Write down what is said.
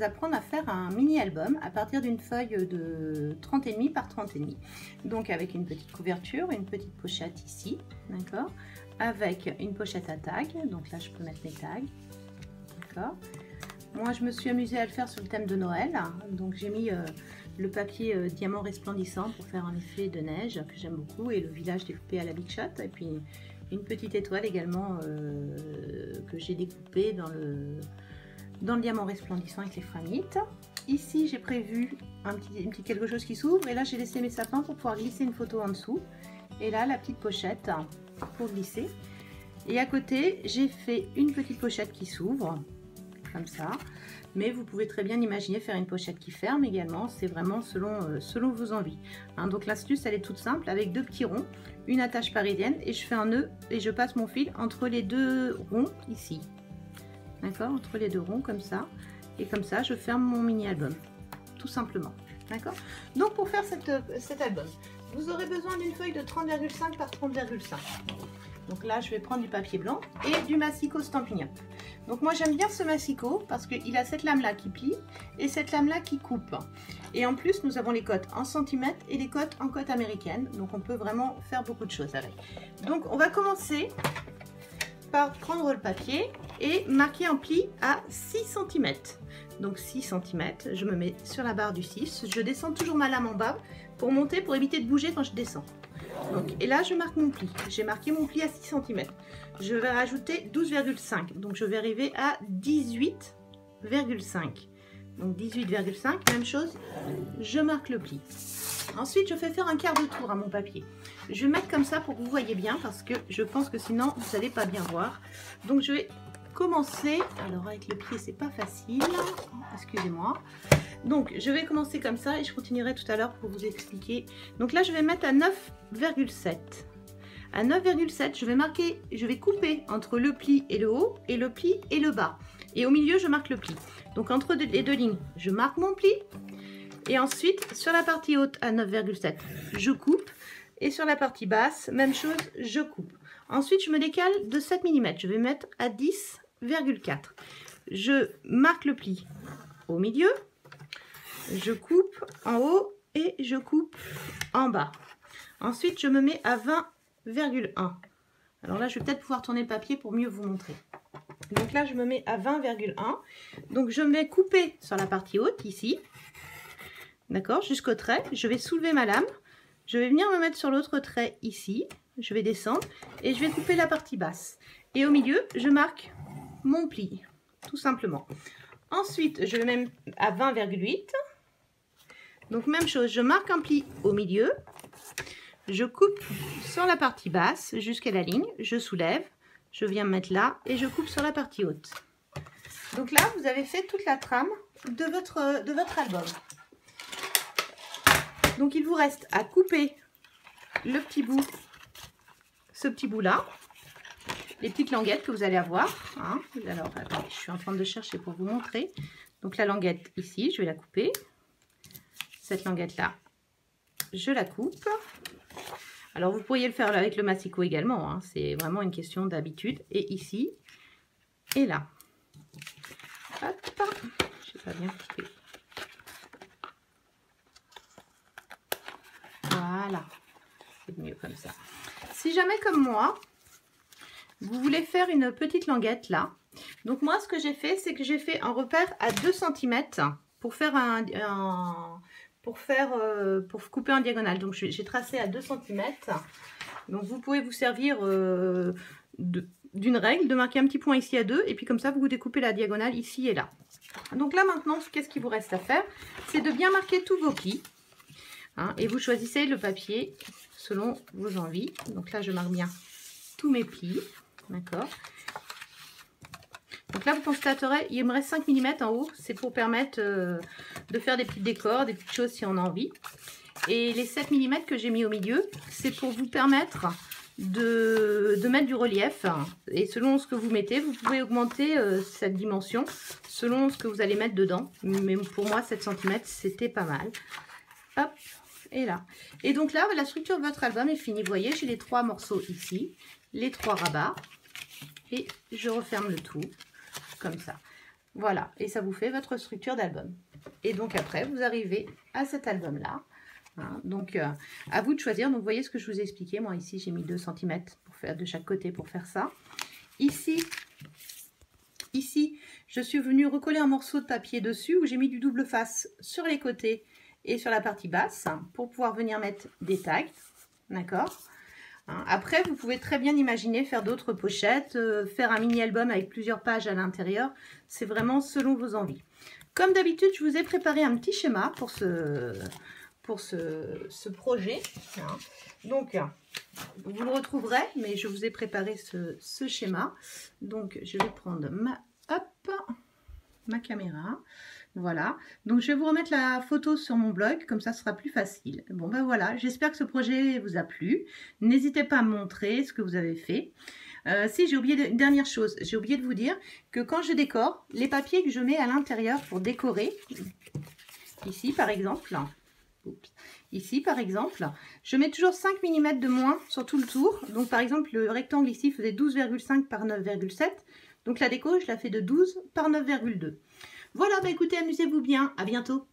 vous apprendre à faire un mini-album à partir d'une feuille de 30,5 par 30,5. Donc avec une petite couverture, une petite pochette ici, d'accord, avec une pochette à tag, donc là je peux mettre mes tags, d'accord. Moi je me suis amusée à le faire sur le thème de Noël, donc j'ai mis le papier diamant resplendissant pour faire un effet de neige que j'aime beaucoup, et le village découpé à la Big Shot, et puis une petite étoile également que j'ai découpée dans le diamant resplendissant avec les fragmites. Ici j'ai prévu un petit quelque chose qui s'ouvre, et là j'ai laissé mes sapins pour pouvoir glisser une photo en dessous, et là la petite pochette pour glisser, et à côté j'ai fait une petite pochette qui s'ouvre comme ça, mais vous pouvez très bien imaginer faire une pochette qui ferme également, c'est vraiment selon vos envies, hein. Donc l'astuce elle est toute simple, avec deux petits ronds, une attache parisienne, et je fais un nœud et je passe mon fil entre les deux ronds ici, d'accord, entre les deux ronds comme ça, et comme ça je ferme mon mini album tout simplement, d'accord. Donc pour faire cet album, vous aurez besoin d'une feuille de 30,5 par 30,5. Donc là je vais prendre du papier blanc et du massicot Stampin' Up. Donc moi j'aime bien ce massicot parce qu'il a cette lame là qui plie et cette lame là qui coupe, et en plus nous avons les cotes en centimètres et les cotes en cote américaine, donc on peut vraiment faire beaucoup de choses avec. Donc on va commencer par prendre le papier et marquer en pli à 6 cm. Donc 6 cm, je me mets sur la barre du 6, je descends toujours ma lame en bas pour monter, pour éviter de bouger quand je descends. Donc, et là je marque mon pli, j'ai marqué mon pli à 6 cm. Je vais rajouter 12,5, donc je vais arriver à 18,5. Donc 18,5, même chose, je marque le pli. Ensuite je fais faire un quart de tour à mon papier. Je vais mettre comme ça pour que vous voyez bien, parce que je pense que sinon vous n'allez pas bien voir. Donc je vais commencer, alors avec le pied c'est pas facile, excusez-moi. Donc je vais commencer comme ça et je continuerai tout à l'heure pour vous expliquer. Donc là je vais mettre à 9,7. À 9,7 je vais couper entre le pli et le haut, et le pli et le bas. Et au milieu je marque le pli. Donc entre les deux lignes je marque mon pli. Et ensuite sur la partie haute à 9,7 je coupe. Et sur la partie basse, même chose, je coupe. Ensuite je me décale de 7 mm. Je vais mettre à 10,4. Je marque le pli au milieu. Je coupe en haut et je coupe en bas. Ensuite, je me mets à 20,1. Alors là, je vais peut-être pouvoir tourner le papier pour mieux vous montrer. Donc là, je me mets à 20,1. Donc je vais couper sur la partie haute, ici. D'accord, jusqu'au trait. Je vais soulever ma lame. Je vais venir me mettre sur l'autre trait, ici. Je vais descendre et je vais couper la partie basse. Et au milieu, je marque mon pli, tout simplement. Ensuite, je vais même à 20,8. Donc même chose, je marque un pli au milieu, je coupe sur la partie basse jusqu'à la ligne, je soulève, je viens me mettre là et je coupe sur la partie haute. Donc là, vous avez fait toute la trame de votre album. Donc il vous reste à couper le petit bout, ce petit bout là, les petites languettes que vous allez avoir, hein. Alors attendez, je suis en train de chercher pour vous montrer. Donc la languette ici, je vais la couper. Cette languette là, je la coupe. Alors vous pourriez le faire avec le massicot également, hein. C'est vraiment une question d'habitude. Et ici et là. Hop, je sais pas bien couper. Voilà, c'est mieux comme ça. Si jamais comme moi, vous voulez faire une petite languette là, donc moi ce que j'ai fait, c'est que j'ai fait un repère à 2 cm pour faire pour couper en diagonale. Donc j'ai tracé à 2 cm. Donc vous pouvez vous servir d'une règle, de marquer un petit point ici à 2, et puis comme ça vous découpez la diagonale ici et là. Donc là maintenant, qu'est-ce qu'il vous reste à faire? C'est de bien marquer tous vos plis, hein, et vous choisissez le papier selon vos envies. Donc là je marque bien tous mes plis, d'accord. Donc là vous constaterez, il me reste 5 mm en haut, c'est pour permettre de faire des petits décors, des petites choses si on a envie. Et les 7 mm que j'ai mis au milieu, c'est pour vous permettre de mettre du relief. Et selon ce que vous mettez, vous pouvez augmenter cette dimension selon ce que vous allez mettre dedans. Mais pour moi 7 cm c'était pas mal. Hop, et là. Et donc là, la structure de votre album est finie. Vous voyez, j'ai les 3 morceaux ici, les 3 rabats. Et je referme le tout, comme ça. Voilà, et ça vous fait votre structure d'album. Et donc après, vous arrivez à cet album-là. Hein, donc, à vous de choisir. Donc, vous voyez ce que je vous ai expliqué. Moi, ici, j'ai mis 2 cm pour faire de chaque côté pour faire ça. Ici, je suis venue recoller un morceau de papier dessus où j'ai mis du double face sur les côtés et sur la partie basse pour pouvoir venir mettre des tags. D'accord ? Après, vous pouvez très bien imaginer faire d'autres pochettes, faire un mini-album avec plusieurs pages à l'intérieur. C'est vraiment selon vos envies. Comme d'habitude, je vous ai préparé un petit schéma pour ce projet. Donc, vous le retrouverez, mais je vous ai préparé ce schéma. Donc, je vais prendre ma caméra. Voilà, donc je vais vous remettre la photo sur mon blog, comme ça ce sera plus facile. Bon ben voilà, j'espère que ce projet vous a plu. N'hésitez pas à me montrer ce que vous avez fait. Si j'ai oublié une dernière chose, j'ai oublié de vous dire que quand je décore, les papiers que je mets à l'intérieur pour décorer, ici par exemple, je mets toujours 5 mm de moins sur tout le tour. Donc par exemple, le rectangle ici faisait 12,5 par 9,7. Donc la déco, je la fais de 12 par 9,2. Voilà, bah écoutez, amusez-vous bien. À bientôt.